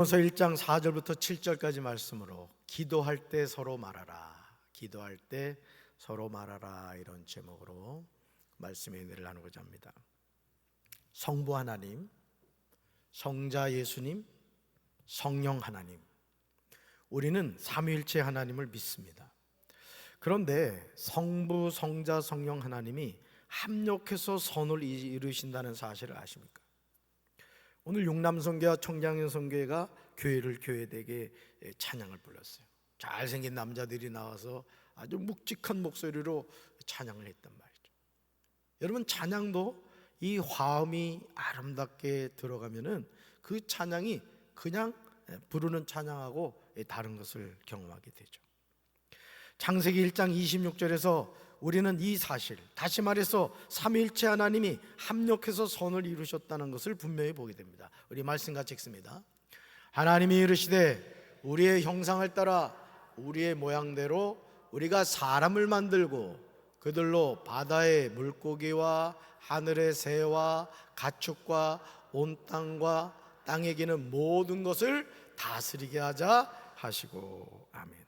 고린도서 1장 4절부터 7절까지 말씀으로 기도할 때 서로 말하라, 기도할 때 서로 말하라, 이런 제목으로 말씀의 은혜를 나누고자 합니다. 성부 하나님, 성자 예수님, 성령 하나님, 우리는 삼위일체 하나님을 믿습니다. 그런데 성부, 성자, 성령 하나님이 합력해서 선을 이루신다는 사실을 아십니까? 오늘 용남성교와 청량연성교회가 교회를 교회되게 찬양을 불렀어요. 잘생긴 남자들이 나와서 아주 묵직한 목소리로 찬양을 했단 말이죠. 여러분, 찬양도 이 화음이 아름답게 들어가면은 그 찬양이 그냥 부르는 찬양하고 다른 것을 경험하게 되죠. 창세기 1장 26절에서 우리는 이 사실, 다시 말해서 삼위일체 하나님이 합력해서 선을 이루셨다는 것을 분명히 보게 됩니다. 우리 말씀 같이 읽습니다. 하나님이 이르시되 우리의 형상을 따라 우리의 모양대로 우리가 사람을 만들고 그들로 바다의 물고기와 하늘의 새와 가축과 온 땅과 땅에 기는 모든 것을 다스리게 하자 하시고. 아멘.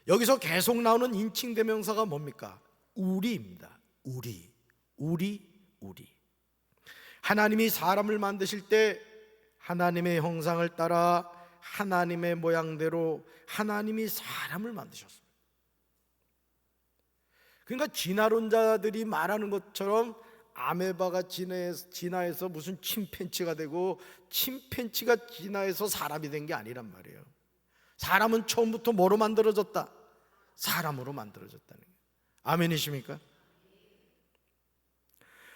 여기서 계속 나오는 인칭대명사가 뭡니까? 우리입니다. 우리. 하나님이 사람을 만드실 때 하나님의 형상을 따라 하나님의 모양대로 하나님이 사람을 만드셨습니다. 그러니까 진화론자들이 말하는 것처럼 아메바가 진화해서 무슨 침팬치가 되고 침팬치가 진화해서 사람이 된 게 아니란 말이에요. 사람은 처음부터 뭐로 만들어졌다? 사람으로 만들어졌다는 거예요. 아멘이십니까?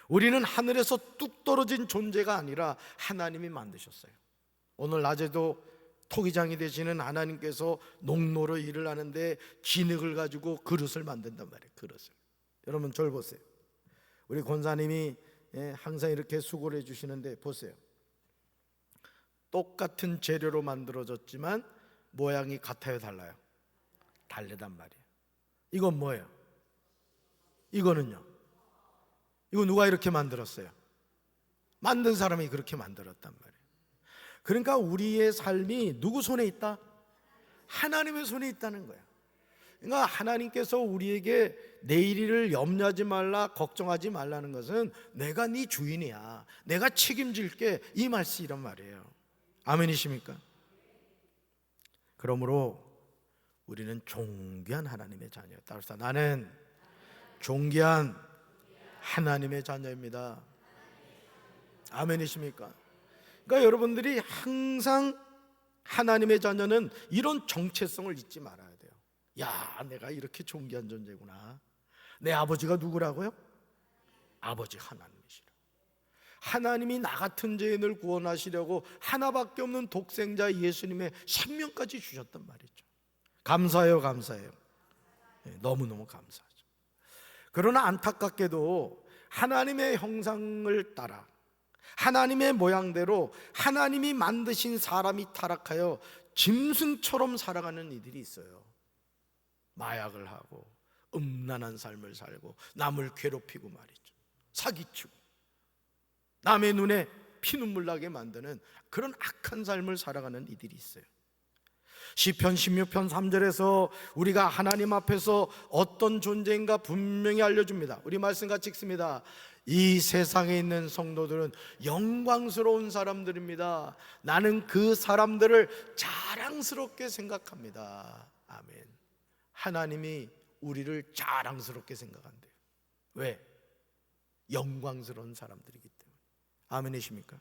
우리는 하늘에서 뚝 떨어진 존재가 아니라 하나님이 만드셨어요. 오늘 낮에도 토기장이 되시는 하나님께서 농노로 일을 하는데 진흙을 가지고 그릇을 만든단 말이에요. 그릇을. 여러분, 저를 보세요. 우리 권사님이 항상 이렇게 수고를 해주시는데 보세요. 똑같은 재료로 만들어졌지만 모양이 같아요, 달라요? 다르단 말이에요. 이건 뭐예요? 이거는요? 이거 누가 이렇게 만들었어요? 만든 사람이 그렇게 만들었단 말이에요. 그러니까 우리의 삶이 누구 손에 있다? 하나님의 손에 있다는 거예요. 그러니까 하나님께서 우리에게 내일을 염려하지 말라, 걱정하지 말라는 것은 내가 네 주인이야, 내가 책임질게, 이 말씀이란 말이에요. 아멘이십니까? 그러므로 우리는 존귀한 하나님의 자녀였다. 그래서 나는 존귀한 하나님의 자녀입니다. 아멘이십니까? 그러니까 여러분들이 항상 하나님의 자녀는 이런 정체성을 잊지 말아야 돼요. 야, 내가 이렇게 존귀한 존재구나. 내 아버지가 누구라고요? 아버지 하나님이시라. 하나님이 나 같은 죄인을 구원하시려고 하나밖에 없는 독생자 예수님의 생명까지 주셨단 말이죠. 감사해요, 감사해요. 너무너무 감사하죠. 그러나 안타깝게도 하나님의 형상을 따라 하나님의 모양대로 하나님이 만드신 사람이 타락하여 짐승처럼 살아가는 이들이 있어요. 마약을 하고 음란한 삶을 살고 남을 괴롭히고 말이죠. 사기치고 남의 눈에 피눈물 나게 만드는 그런 악한 삶을 살아가는 이들이 있어요. 시편 16편 3절에서 우리가 하나님 앞에서 어떤 존재인가 분명히 알려줍니다. 우리 말씀 같이 읽습니다. 이 세상에 있는 성도들은 영광스러운 사람들입니다. 나는 그 사람들을 자랑스럽게 생각합니다. 아멘. 하나님이 우리를 자랑스럽게 생각한대요. 왜? 영광스러운 사람들이기 때문에. 아멘이십니까?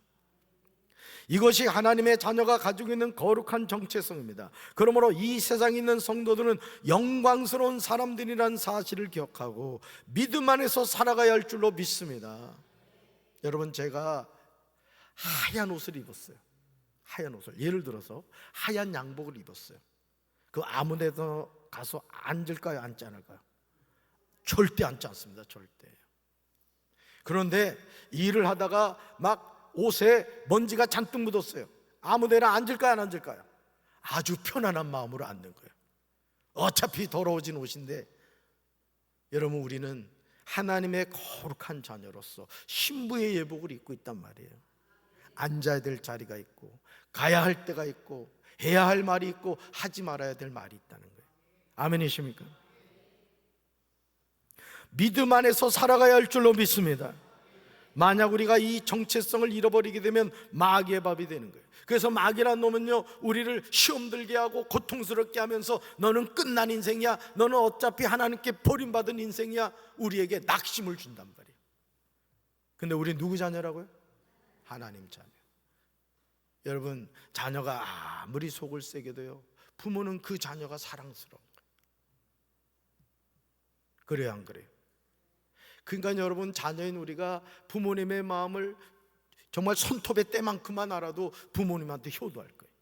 이것이 하나님의 자녀가 가지고 있는 거룩한 정체성입니다. 그러므로 이 세상에 있는 성도들은 영광스러운 사람들이라는 사실을 기억하고 믿음 안에서 살아가야 할 줄로 믿습니다. 여러분, 제가 하얀 옷을 입었어요. 하얀 옷을, 예를 들어서 하얀 양복을 입었어요. 그 아무 데도 가서 앉을까요, 앉지 않을까요? 절대 앉지 않습니다. 절대. 그런데 일을 하다가 막 옷에 먼지가 잔뜩 묻었어요. 아무 데나 앉을까요, 안 앉을까요? 아주 편안한 마음으로 앉는 거예요. 어차피 더러워진 옷인데. 여러분, 우리는 하나님의 거룩한 자녀로서 신부의 예복을 입고 있단 말이에요. 앉아야 될 자리가 있고 가야 할 때가 있고 해야 할 말이 있고 하지 말아야 될 말이 있다는 거예요. 아멘이십니까? 믿음 안에서 살아가야 할 줄로 믿습니다. 만약 우리가 이 정체성을 잃어버리게 되면 마귀의 밥이 되는 거예요. 그래서 마귀란 놈은요, 우리를 시험 들게 하고 고통스럽게 하면서 너는 끝난 인생이야, 너는 어차피 하나님께 버림받은 인생이야, 우리에게 낙심을 준단 말이에요. 근데 우리 누구 자녀라고요? 하나님 자녀. 여러분, 자녀가 아무리 속을 세게 돼요, 부모는 그 자녀가 사랑스러운 거예요. 그래요, 안 그래요? 그러니까 여러분, 자녀인 우리가 부모님의 마음을 정말 손톱의 때만큼만 알아도 부모님한테 효도할 거예요.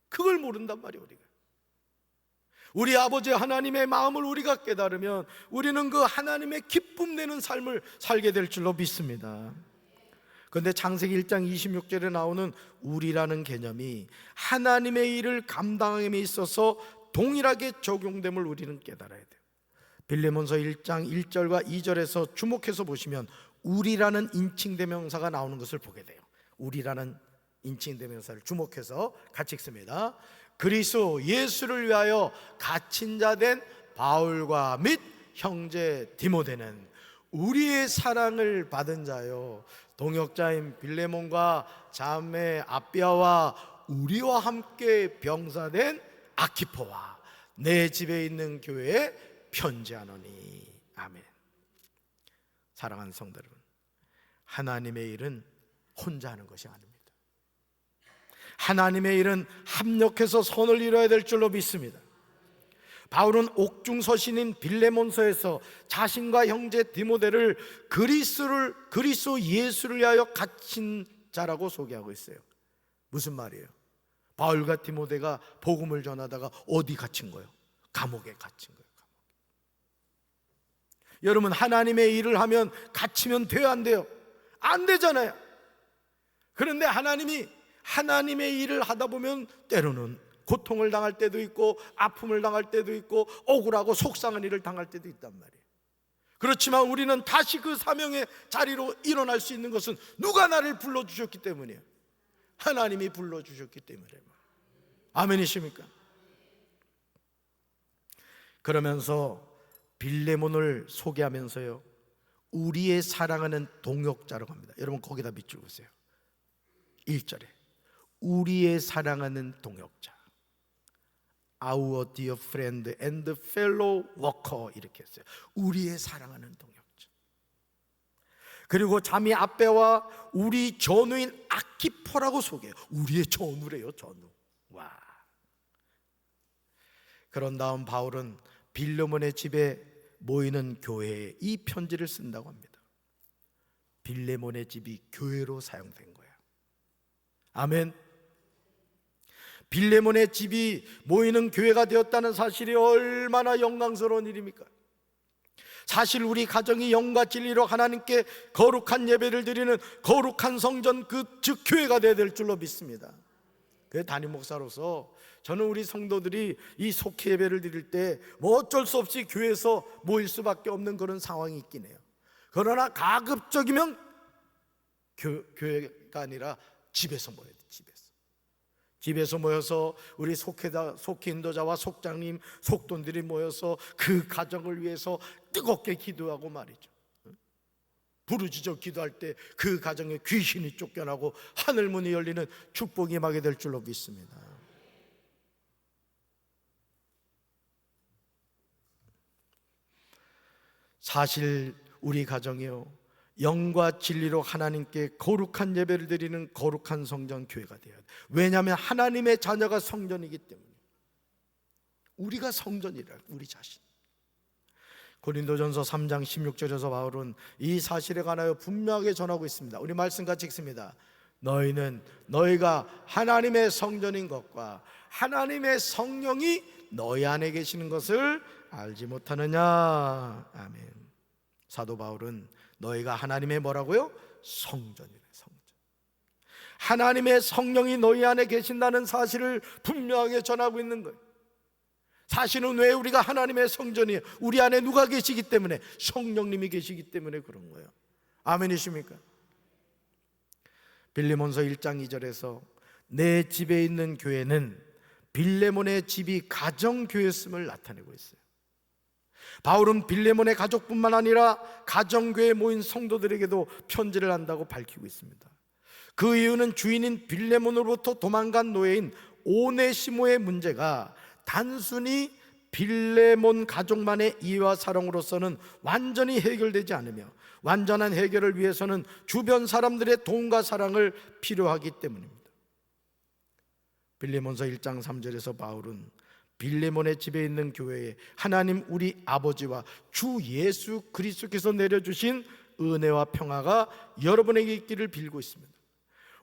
그걸 모른단 말이에요. 우리 아버지 하나님의 마음을 우리가 깨달으면 우리는 그 하나님의 기쁨 내는 삶을 살게 될 줄로 믿습니다. 그런데 창세기 1장 26절에 나오는 우리라는 개념이 하나님의 일을 감당함에 있어서 동일하게 적용됨을 우리는 깨달아야 돼요. 빌레몬서 1장 1절과 2절에서 주목해서 보시면 우리라는 인칭대명사가 나오는 것을 보게 돼요. 우리라는 인칭대명사를 주목해서 같이 읽습니다. 그리스도 예수를 위하여 갇힌 자 된 바울과 및 형제 디모데는 우리의 사랑을 받은 자요, 동역자인 빌레몬과 자매 아비아와 우리와 함께 병사된 아키포와 내 집에 있는 교회에 편지하노니. 아멘. 사랑하는 성도 여러분, 하나님의 일은 혼자 하는 것이 아닙니다. 하나님의 일은 합력해서 선을 이뤄야 될 줄로 믿습니다. 바울은 옥중서신인 빌레몬서에서 자신과 형제 디모데를 그리스도 예수를 위하여 갇힌 자라고 소개하고 있어요. 무슨 말이에요? 바울과 디모데가 복음을 전하다가 어디 갇힌 거예요? 감옥에 갇힌 거예요. 여러분, 하나님의 일을 하면 갇히면 돼요, 안 돼요? 안 되잖아요. 그런데 하나님이 하나님의 일을 하다 보면 때로는 고통을 당할 때도 있고 아픔을 당할 때도 있고 억울하고 속상한 일을 당할 때도 있단 말이에요. 그렇지만 우리는 다시 그 사명의 자리로 일어날 수 있는 것은 누가 나를 불러주셨기 때문이에요. 하나님이 불러주셨기 때문이에요. 아멘이십니까? 그러면서 빌레몬을 소개하면서요, 우리의 사랑하는 동역자라고 합니다. 여러분, 거기다 밑줄 보세요. 1절에 우리의 사랑하는 동역자, Our dear friend and fellow worker, 이렇게 했어요. 우리의 사랑하는 동역자. 그리고 자매 아베와 우리 전우인 아키포라고 소개해요. 우리의 전우래요, 전우. 와. 그런 다음 바울은 빌레몬의 집에 모이는 교회에 이 편지를 쓴다고 합니다. 빌레몬의 집이 교회로 사용된 거예요. 아멘. 빌레몬의 집이 모이는 교회가 되었다는 사실이 얼마나 영광스러운 일입니까? 사실 우리 가정이 영과 진리로 하나님께 거룩한 예배를 드리는 거룩한 성전, 즉 교회가 되어야 될 줄로 믿습니다. 그 담임 목사로서 저는 우리 성도들이 이 속회 예배를 드릴 때 뭐 어쩔 수 없이 교회에서 모일 수밖에 없는 그런 상황이 있긴 해요. 그러나 가급적이면 교회가 아니라 집에서 모여야 돼. 집에서 모여서 우리 속회 인도자와 속장님, 속돈들이 모여서 그 가정을 위해서 뜨겁게 기도하고 말이죠. 부르짖어 기도할 때 그 가정에 귀신이 쫓겨나고 하늘 문이 열리는 축복이 임하게 될 줄로 믿습니다. 사실 우리 가정이요, 영과 진리로 하나님께 거룩한 예배를 드리는 거룩한 성전 교회가 되어야 돼요. 왜냐하면 하나님의 자녀가 성전이기 때문에. 우리가 성전이라, 우리 자신. 고린도전서 3장 16절에서 바울은 이 사실에 관하여 분명하게 전하고 있습니다. 우리 말씀 같이 읽습니다. 너희는 너희가 하나님의 성전인 것과 하나님의 성령이 너희 안에 계시는 것을 알지 못하느냐. 아멘. 사도 바울은 너희가 하나님의 뭐라고요? 성전이래, 성전. 하나님의 성령이 너희 안에 계신다는 사실을 분명하게 전하고 있는 거예요. 사실은 왜 우리가 하나님의 성전이에요? 우리 안에 누가 계시기 때문에? 성령님이 계시기 때문에 그런 거예요. 아멘이십니까? 빌레몬서 1장 2절에서 내 집에 있는 교회는 빌레몬의 집이 가정교회였음을 나타내고 있어요. 바울은 빌레몬의 가족뿐만 아니라 가정교회에 모인 성도들에게도 편지를 한다고 밝히고 있습니다. 그 이유는 주인인 빌레몬으로부터 도망간 노예인 오네시모의 문제가 단순히 빌레몬 가족만의 이해와 사랑으로서는 완전히 해결되지 않으며, 완전한 해결을 위해서는 주변 사람들의 도움과 사랑을 필요하기 때문입니다. 빌레몬서 1장 3절에서 바울은 빌레몬의 집에 있는 교회에 하나님 우리 아버지와 주 예수 그리스도께서 내려주신 은혜와 평화가 여러분에게 있기를 빌고 있습니다.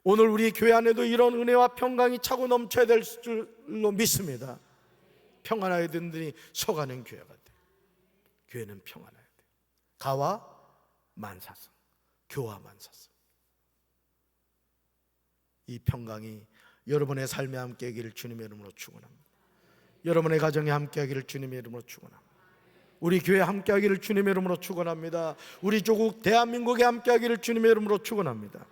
오늘 우리 교회 안에도 이런 은혜와 평강이 차고 넘쳐야 될 줄로 믿습니다. 평안하여 든든히 서가는 교회가 돼요. 교회는 평안해야 돼요. 가와 만사성, 교와 만사성. 이 평강이 여러분의 삶에 함께하기를 주님의 이름으로 축원합니다. 여러분의 가정에 함께하기를 주님의 이름으로 축원합니다. 우리 교회 함께하기를 주님의 이름으로 축원합니다. 우리 조국 대한민국에 함께하기를 주님의 이름으로 축원합니다.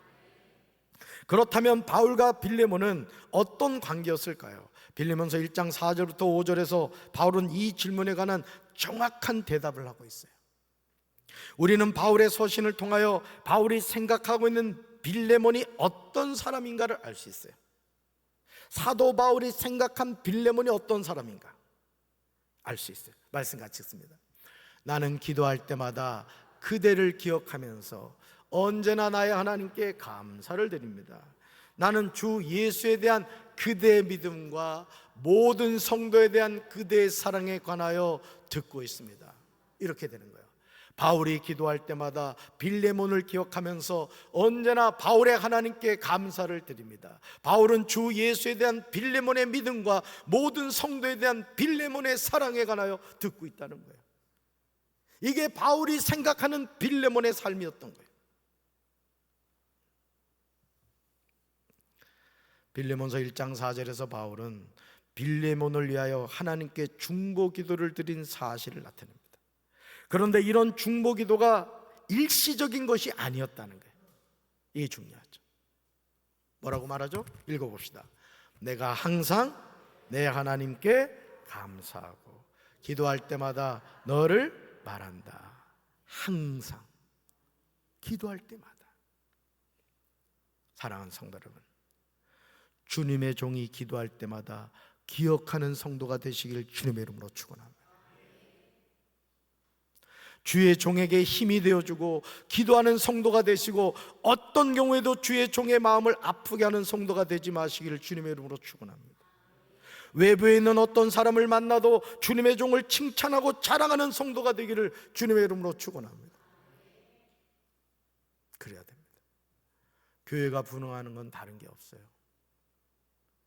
그렇다면 바울과 빌레몬은 어떤 관계였을까요? 빌레몬서 1장 4절부터 5절에서 바울은 이 질문에 관한 정확한 대답을 하고 있어요. 우리는 바울의 서신을 통하여 바울이 생각하고 있는 빌레몬이 어떤 사람인가를 알 수 있어요. 사도 바울이 생각한 빌레몬이 어떤 사람인가 알 수 있어요. 말씀 같이 읽습니다. 나는 기도할 때마다 그대를 기억하면서 언제나 나의 하나님께 감사를 드립니다. 나는 주 예수에 대한 그대의 믿음과 모든 성도에 대한 그대의 사랑에 관하여 듣고 있습니다. 이렇게 되는 거예요. 바울이 기도할 때마다 빌레몬을 기억하면서 언제나 바울의 하나님께 감사를 드립니다. 바울은 주 예수에 대한 빌레몬의 믿음과 모든 성도에 대한 빌레몬의 사랑에 관하여 듣고 있다는 거예요. 이게 바울이 생각하는 빌레몬의 삶이었던 거예요. 빌레몬서 1장 4절에서 바울은 빌레몬을 위하여 하나님께 중보 기도를 드린 사실을 나타냅니다. 그런데 이런 중보 기도가 일시적인 것이 아니었다는 거예요. 이게 중요하죠. 뭐라고 말하죠? 읽어봅시다. 내가 항상 내 하나님께 감사하고 기도할 때마다 너를 말한다. 항상 기도할 때마다. 사랑하는 성도 여러분, 주님의 종이 기도할 때마다 기억하는 성도가 되시길 주님의 이름으로 축원합니다. 주의 종에게 힘이 되어주고 기도하는 성도가 되시고, 어떤 경우에도 주의 종의 마음을 아프게 하는 성도가 되지 마시기를 주님의 이름으로 축원합니다. 외부에 있는 어떤 사람을 만나도 주님의 종을 칭찬하고 자랑하는 성도가 되기를 주님의 이름으로 축원합니다. 그래야 됩니다. 교회가 부흥하는 건 다른 게 없어요.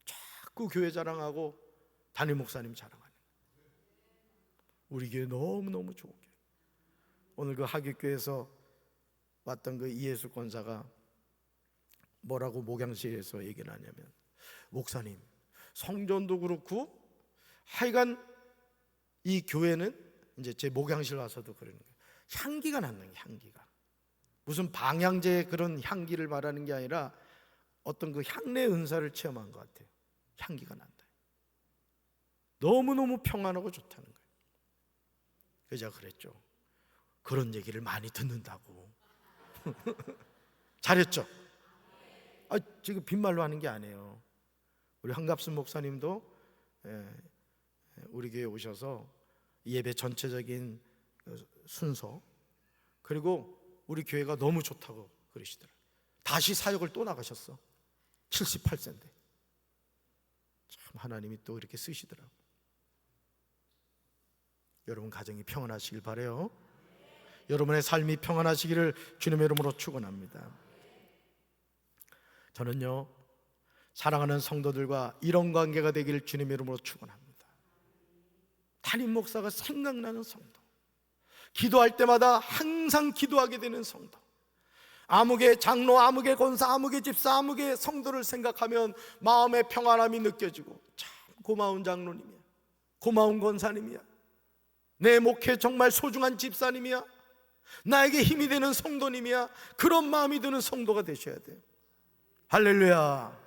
자꾸 교회 자랑하고 담임 목사님 자랑하는 거예요. 우리 교회 너무너무 좋은 교회. 오늘 그 하객교에서 왔던 그 이예수 권사가 뭐라고 목양실에서 얘기를 하냐면, 목사님 성전도 그렇고 하여간 이 교회는, 이제 제 목양실 와서도 그러는 거예요. 향기가 나는 거예요. 향기가 무슨 방향제 그런 향기를 말하는 게 아니라 어떤 그 향내 은사를 체험한 것 같아요. 향기가 난다. 너무너무 평안하고 좋다는 거예요. 그래서 제가 그랬죠. 그런 얘기를 많이 듣는다고. 잘했죠? 지금 빈말로 하는 게 아니에요. 우리 한갑순 목사님도 우리 교회에 오셔서 예배 전체적인 순서, 그리고 우리 교회가 너무 좋다고 그러시더라고요. 다시 사역을 또 나가셨어. 78세인데 참 하나님이 또 이렇게 쓰시더라고요. 여러분 가정이 평안하시길 바라요. 여러분의 삶이 평안하시기를 주님의 이름으로 축원합니다. 저는요, 사랑하는 성도들과 이런 관계가 되기를 주님의 이름으로 축원합니다. 담임 목사가 생각나는 성도, 기도할 때마다 항상 기도하게 되는 성도, 아무개 장로, 아무개 권사, 아무개 집사, 아무개 성도를 생각하면 마음의 평안함이 느껴지고, 참 고마운 장로님이야, 고마운 권사님이야, 내 목회 정말 소중한 집사님이야, 나에게 힘이 되는 성도님이야, 그런 마음이 드는 성도가 되셔야 돼요. 할렐루야.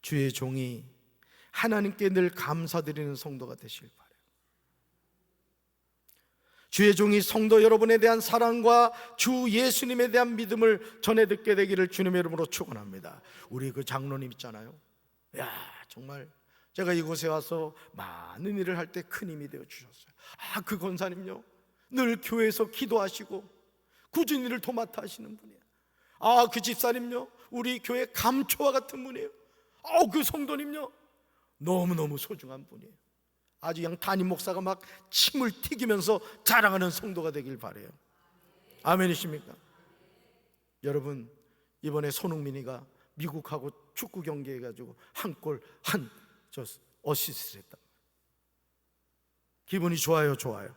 주의 종이 하나님께 늘 감사드리는 성도가 되시길 바라요. 주의 종이 성도 여러분에 대한 사랑과 주 예수님에 대한 믿음을 전해 듣게 되기를 주님의 이름으로 축원합니다. 우리 그 장로님 있잖아요. 야, 정말 제가 이곳에 와서 많은 일을 할 때 큰 힘이 되어 주셨어요. 그 권사님요, 늘 교회에서 기도하시고 굳은 일을 도맡아 하시는 분이에요. 그 집사님요, 우리 교회 감초와 같은 분이에요. 그 성도님요, 너무너무 소중한 분이에요. 아주 그냥 담임 목사가 막 침을 튀기면서 자랑하는 성도가 되길 바라요. 아멘이십니까? 여러분, 이번에 손흥민이가 미국하고 축구 경기 해가지고 한 골 한 어시스트를 했다. 기분이 좋아요, 좋아요?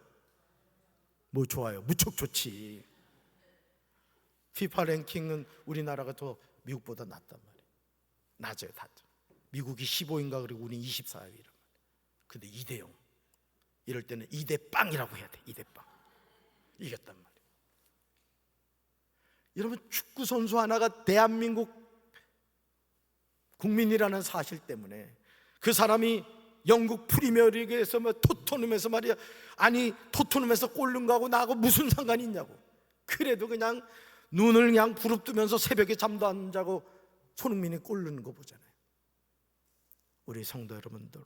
뭐 좋아요? 무척 좋지. 피파 랭킹은 우리나라가 더 미국보다 낫단 말이에요. 낮아요, 낮아. 미국이 15인가 그리고 우리 24위란 말이에요. 근데 2대0, 이럴 때는 2대0이라고 해야 돼. 2대0 이겼단 말이에요. 여러분, 축구 선수 하나가 대한민국 국민이라는 사실 때문에 그 사람이 영국 프리미어리그에서 토트넘에서 말이야, 아니 토트넘에서 골 넣은 거하고 나하고 무슨 상관이 있냐고. 그래도 그냥 눈을 그냥 부릅뜨면서 새벽에 잠도 안 자고 손흥민이 골 넣는 거 보잖아요. 우리 성도 여러분들로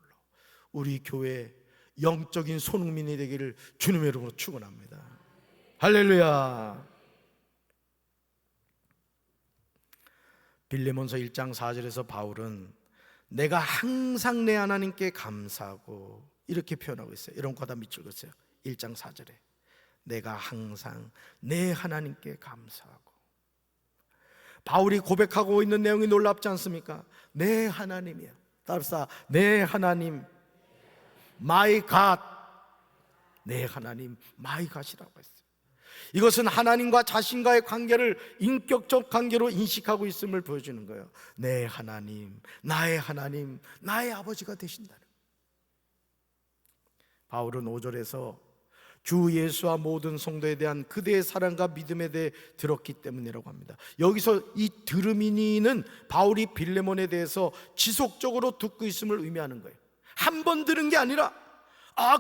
우리 교회 영적인 손흥민이 되기를 주님의 이름으로 축원합니다. 할렐루야. 빌레몬서 1장 4절에서 바울은 내가 항상 내 하나님께 감사하고 이렇게 표현하고 있어요. 이런 거 다 밑줄긋어요. 1장 4절에 내가 항상 내 하나님께 감사하고. 바울이 고백하고 있는 내용이 놀랍지 않습니까? 내 하나님이야. 따라서 내 하나님, my God, 내 하나님, my God이라고 했어요. 이것은 하나님과 자신과의 관계를 인격적 관계로 인식하고 있음을 보여주는 거예요. 내 하나님, 나의 아버지가 되신다는. 바울은 5절에서 주 예수와 모든 성도에 대한 그대의 사랑과 믿음에 대해 들었기 때문이라고 합니다. 여기서 이 들음이니는 바울이 빌레몬에 대해서 지속적으로 듣고 있음을 의미하는 거예요. 한 번 들은 게 아니라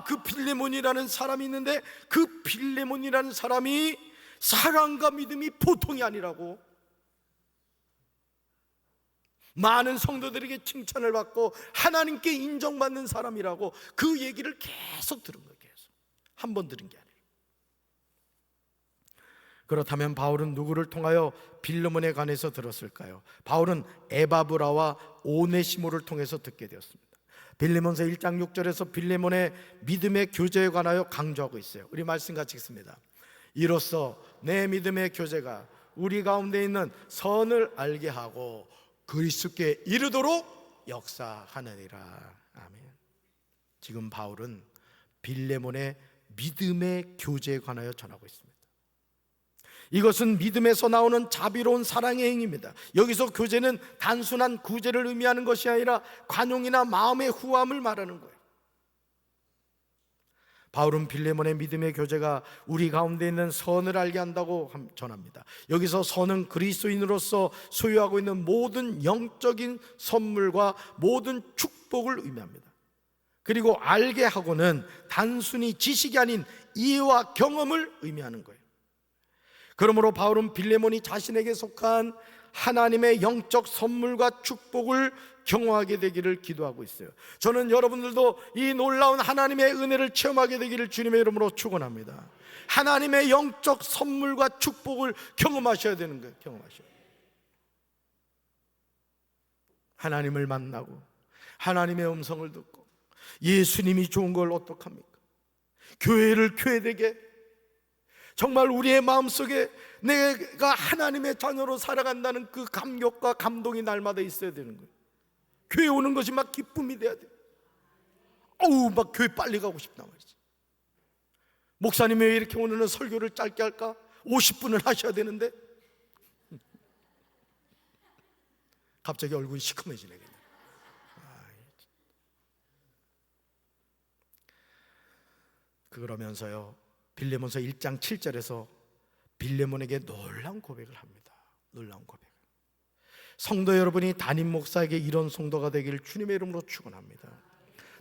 그 빌레몬이라는 사람이 있는데 그 빌레몬이라는 사람이 사랑과 믿음이 보통이 아니라고, 많은 성도들에게 칭찬을 받고 하나님께 인정받는 사람이라고 그 얘기를 계속 들은 거예요. 계속 한 번 들은 게 아니라. 그렇다면 바울은 누구를 통하여 빌레몬에 관해서 들었을까요? 바울은 에바브라와 오네시모를 통해서 듣게 되었습니다. 빌레몬서 1장 6절에서 빌레몬의 믿음의 교제에 관하여 강조하고 있어요. 우리 말씀 같이 읽습니다. 이로써 내 믿음의 교제가 우리 가운데 있는 선을 알게 하고 그리스도께 이르도록 역사하느니라. 아멘. 지금 바울은 빌레몬의 믿음의 교제에 관하여 전하고 있습니다. 이것은 믿음에서 나오는 자비로운 사랑의 행위입니다. 여기서 교제는 단순한 구제를 의미하는 것이 아니라 관용이나 마음의 후함을 말하는 거예요. 바울은 빌레몬의 믿음의 교제가 우리 가운데 있는 선을 알게 한다고 전합니다. 여기서 선은 그리스도인으로서 소유하고 있는 모든 영적인 선물과 모든 축복을 의미합니다. 그리고 알게 하고는 단순히 지식이 아닌 이해와 경험을 의미하는 거예요. 그러므로 바울은 빌레몬이 자신에게 속한 하나님의 영적 선물과 축복을 경험하게 되기를 기도하고 있어요. 저는 여러분들도 이 놀라운 하나님의 은혜를 체험하게 되기를 주님의 이름으로 축원합니다. 하나님의 영적 선물과 축복을 경험하셔야 되는 거예요. 경험하셔야 돼요. 하나님을 만나고 하나님의 음성을 듣고 예수님이 좋은 걸 어떡합니까? 교회를 교회되게, 정말 우리의 마음속에 내가 하나님의 자녀로 살아간다는 그 감격과 감동이 날마다 있어야 되는 거예요. 교회 오는 것이 막 기쁨이 돼야 돼요. 막 교회 빨리 가고 싶단 말이지. 목사님이 왜 이렇게 오늘은 설교를 짧게 할까? 50분을 하셔야 되는데 갑자기 얼굴이 시커매지네 그냥. 그러면서요, 빌레몬서 1장 7절에서 빌레몬에게 놀라운 고백을 합니다. 놀라운 고백. 성도 여러분이 담임 목사에게 이런 성도가 되기를 주님의 이름으로 축원합니다.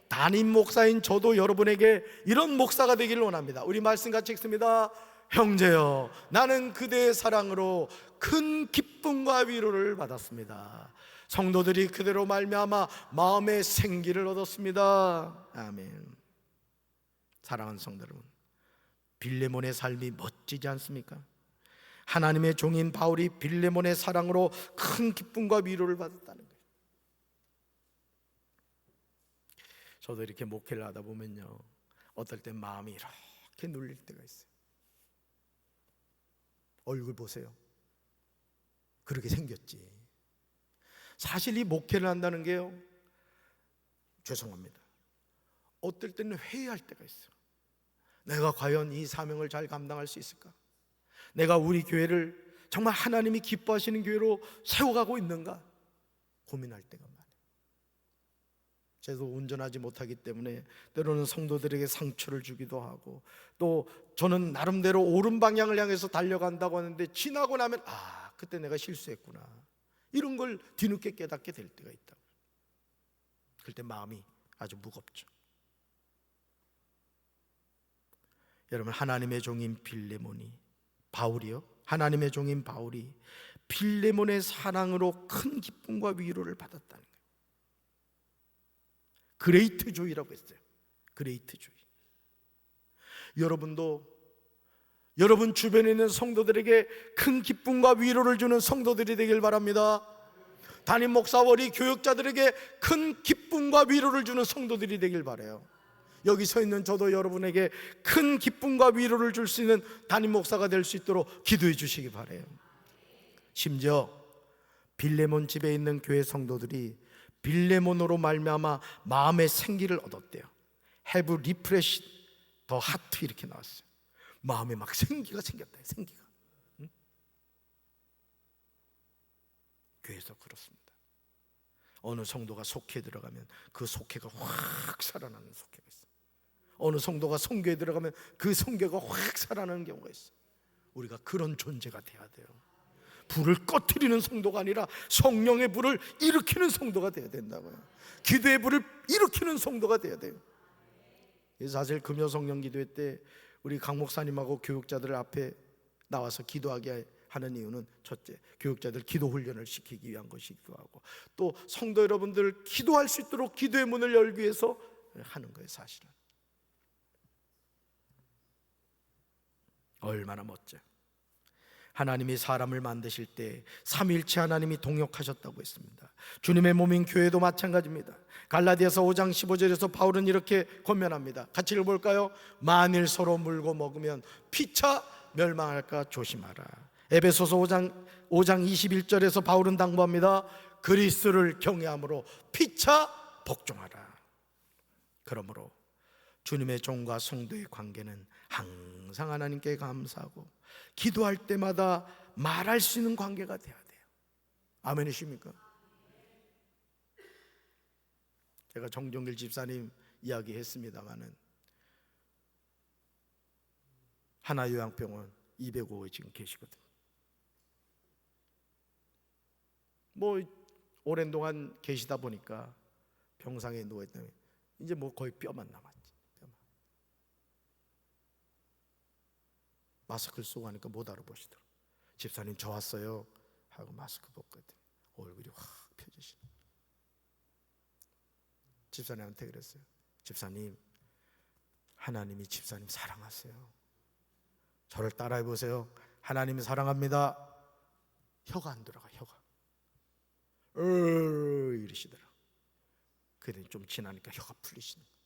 담임 목사인 저도 여러분에게 이런 목사가 되기를 원합니다. 우리 말씀 같이 읽습니다. 형제여, 나는 그대의 사랑으로 큰 기쁨과 위로를 받았습니다. 성도들이 그대로 말미암아 마음의 생기를 얻었습니다. 아멘. 사랑하는 성도 여러분, 빌레몬의 삶이 멋지지 않습니까? 하나님의 종인 바울이 빌레몬의 사랑으로 큰 기쁨과 위로를 받았다는 거예요. 저도 이렇게 목회를 하다 보면요, 어떨 땐 마음이 이렇게 눌릴 때가 있어요. 얼굴 보세요. 그렇게 생겼지. 사실 이 목회를 한다는 게요, 죄송합니다, 어떨 때는 회의할 때가 있어요. 내가 과연 이 사명을 잘 감당할 수 있을까? 내가 우리 교회를 정말 하나님이 기뻐하시는 교회로 세워가고 있는가? 고민할 때가 많아요. 저도 운전하지 못하기 때문에 때로는 성도들에게 상처를 주기도 하고, 또 저는 나름대로 옳은 방향을 향해서 달려간다고 하는데 지나고 나면 그때 내가 실수했구나, 이런 걸 뒤늦게 깨닫게 될 때가 있다고. 그럴 때 마음이 아주 무겁죠. 여러분, 하나님의 종인 빌레몬이, 바울이요, 하나님의 종인 바울이 빌레몬의 사랑으로 큰 기쁨과 위로를 받았다는 거예요. 그레이트 조이라고 했어요. 그레이트 조이. 여러분도 여러분 주변에 있는 성도들에게 큰 기쁨과 위로를 주는 성도들이 되길 바랍니다. 담임 목사와 교역자들에게 큰 기쁨과 위로를 주는 성도들이 되길 바라요. 여기 서 있는 저도 여러분에게 큰 기쁨과 위로를 줄 수 있는 담임 목사가 될 수 있도록 기도해 주시기 바라요. 심지어 빌레몬 집에 있는 교회 성도들이 빌레몬으로 말미암아 마음의 생기를 얻었대요. Have refreshed the heart, 이렇게 나왔어요. 마음에 막 생기가 생겼다. 생기가. 응? 교회에서 그렇습니다. 어느 성도가 속회에 들어가면 그 속회가 확 살아나는 속회가 있어요. 어느 성도가 선교에 들어가면 그 선교가 확 살아나는 경우가 있어요. 우리가 그런 존재가 돼야 돼요. 불을 꺼트리는 성도가 아니라 성령의 불을 일으키는 성도가 돼야 된다고요. 기도의 불을 일으키는 성도가 돼야 돼요. 사실 금요 성령 기도회 때 우리 강 목사님하고 교육자들 앞에 나와서 기도하게 하는 이유는, 첫째, 교육자들 기도 훈련을 시키기 위한 것이기도 하고, 또 성도 여러분들 기도할 수 있도록 기도의 문을 열기 위해서 하는 거예요. 사실은 얼마나 멋져요. 하나님이 사람을 만드실 때 삼위일체 하나님이 동역하셨다고 했습니다. 주님의 몸인 교회도 마찬가지입니다. 갈라디아서 5장 15절에서 바울은 이렇게 권면합니다. 같이 읽어볼까요? 만일 서로 물고 먹으면 피차 멸망할까 조심하라. 에베소서 5장 21절에서 바울은 당부합니다. 그리스도를 경외함으로 피차 복종하라. 그러므로 주님의 종과 성도의 관계는 항상 하나님께 감사하고 기도할 때마다 말할 수 있는 관계가 돼야 돼요. 아멘이십니까? 제가 정종길 집사님 이야기했습니다마는 하나요양병원 205에 지금 계시거든요. 오랜 동안 계시다 보니까 병상에 누워있다면 이제 거의 뼈만 남았지. 마스크를 쓰고 하니까 못 알아보시더라고요. 집사님 저 왔어요 하고 마스크 벗거든요. 얼굴이 확 펴지시네. 집사님한테 그랬어요. 집사님, 하나님이 집사님 사랑하세요. 저를 따라해 보세요. 하나님이 사랑합니다. 혀가 안 들어가. 혀가 이러시더라고요. 그랬더니 좀 지나니까 혀가 풀리시는 거예요.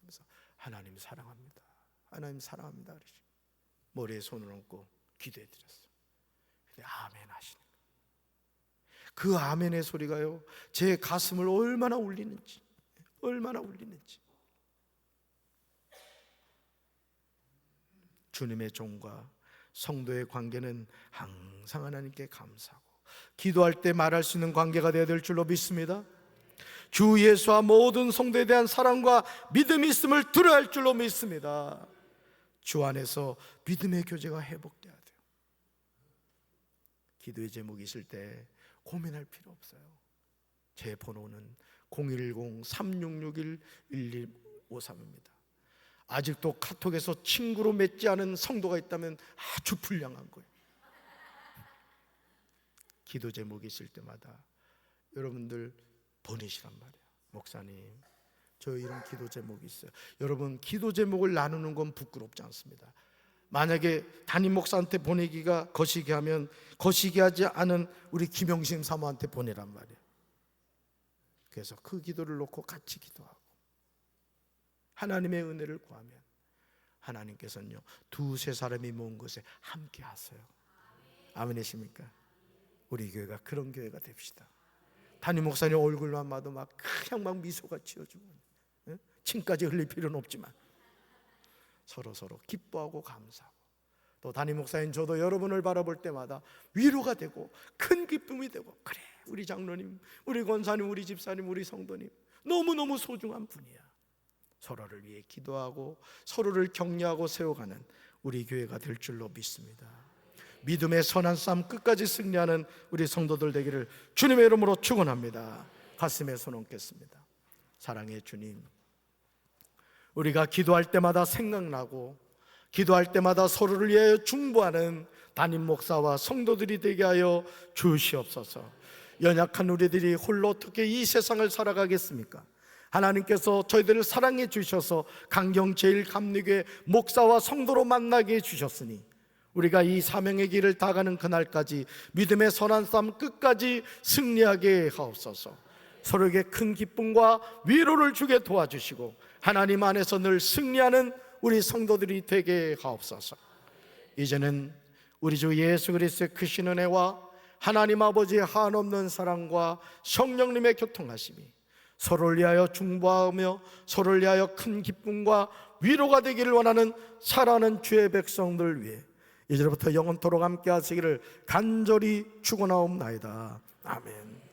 그래서 하나님이 사랑합니다. 하나님 사랑합니다 그러시고 머리에 손을 얹고 기도해 드렸어요. 근데 아멘 하시는 거예요. 그 아멘의 소리가요, 제 가슴을 얼마나 울리는지. 주님의 종과 성도의 관계는 항상 하나님께 감사하고 기도할 때 말할 수 있는 관계가 되어야 될 줄로 믿습니다. 주 예수와 모든 성도에 대한 사랑과 믿음이 있음을 들어야 할 줄로 믿습니다. 주 안에서 믿음의 교제가 회복돼야 돼요. 기도의 제목이 있을 때 고민할 필요 없어요. 제 번호는 010-3661-1153입니다. 아직도 카톡에서 친구로 맺지 않은 성도가 있다면 아주 불량한 거예요. 기도 제목이 있을 때마다 여러분들 보내시란 말이에요. 목사님, 저 이런 기도 제목이 있어요. 여러분, 기도 제목을 나누는 건 부끄럽지 않습니다. 만약에 담임 목사한테 보내기가 거시기 하면 거시기 하지 않은 우리 김영심 사모한테 보내란 말이에요. 그래서 그 기도를 놓고 같이 기도하고 하나님의 은혜를 구하면 하나님께서는요, 두세 사람이 모은 것에 함께 하세요. 아멘이십니까? 우리 교회가 그런 교회가 됩시다. 담임 목사님 얼굴만 봐도 그냥 막 미소가 지어지고, 침까지 흘릴 필요는 없지만 서로 기뻐하고 감사하고, 또 담임 목사님 저도 여러분을 바라볼 때마다 위로가 되고 큰 기쁨이 되고, 그래 우리 장로님, 우리 권사님, 우리 집사님, 우리 성도님 너무너무 소중한 분이야. 서로를 위해 기도하고 서로를 격려하고 세워가는 우리 교회가 될 줄로 믿습니다. 믿음의 선한 싸움 끝까지 승리하는 우리 성도들 되기를 주님의 이름으로 축원합니다. 가슴에 손 얹겠습니다. 사랑의 주님, 우리가 기도할 때마다 생각나고 기도할 때마다 서로를 위하여 중보하는 담임 목사와 성도들이 되게 하여 주시옵소서. 연약한 우리들이 홀로 어떻게 이 세상을 살아가겠습니까? 하나님께서 저희들을 사랑해 주셔서 강경제일감리교회 목사와 성도로 만나게 해주셨으니 우리가 이 사명의 길을 다가는 그날까지 믿음의 선한 싸움 끝까지 승리하게 하옵소서. 서로에게 큰 기쁨과 위로를 주게 도와주시고 하나님 안에서 늘 승리하는 우리 성도들이 되게 하옵소서. 이제는 우리 주 예수 그리스도의 크신 은혜와 하나님 아버지의 한없는 사랑과 성령님의 교통하심이 서로를 위하여 중보하며 서로를 위하여 큰 기쁨과 위로가 되기를 원하는 사랑하는 주의 백성들 위해 이제부터 영원토록 함께 하시기를 간절히 축원하옵나이다. 아멘.